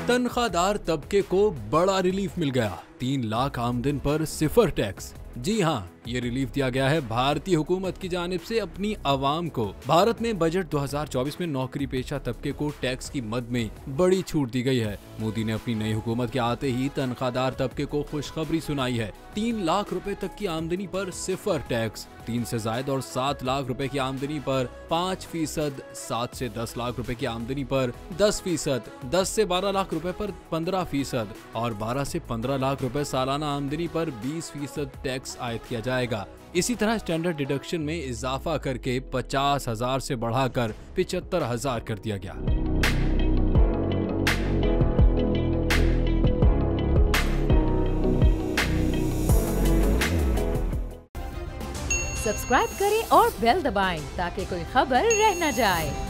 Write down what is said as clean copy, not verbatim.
तनख्वाहदार तबके को बड़ा रिलीफ मिल गया। 3 लाख आमदन पर 0 टैक्स। जी हाँ, ये रिलीफ दिया गया है भारतीय हुकूमत की जानिब से अपनी आवाम को। भारत में बजट 2024 में नौकरी पेशा तबके को टैक्स की मद में बड़ी छूट दी गई है। मोदी ने अपनी नई हुकूमत के आते ही तनख्वाहदार तबके को खुशखबरी सुनाई है। 3 लाख रुपए तक की आमदनी पर 0 टैक्स, 3 से ज्यादा और 7 लाख रुपए की आमदनी पर 5%, 7 से 10 लाख रुपए की आमदनी पर 10%, 10 से 12 लाख रुपए पर 15% और 12 से 15 लाख रुपए सालाना आमदनी पर 20% टैक्स आयद किया जाएगा। इसी तरह स्टैंडर्ड डिडक्शन में इजाफा करके 50,000 से बढ़ाकर 75,000 कर दिया गया। सब्सक्राइब करें और बेल दबाएं ताकि कोई खबर रह न जाए।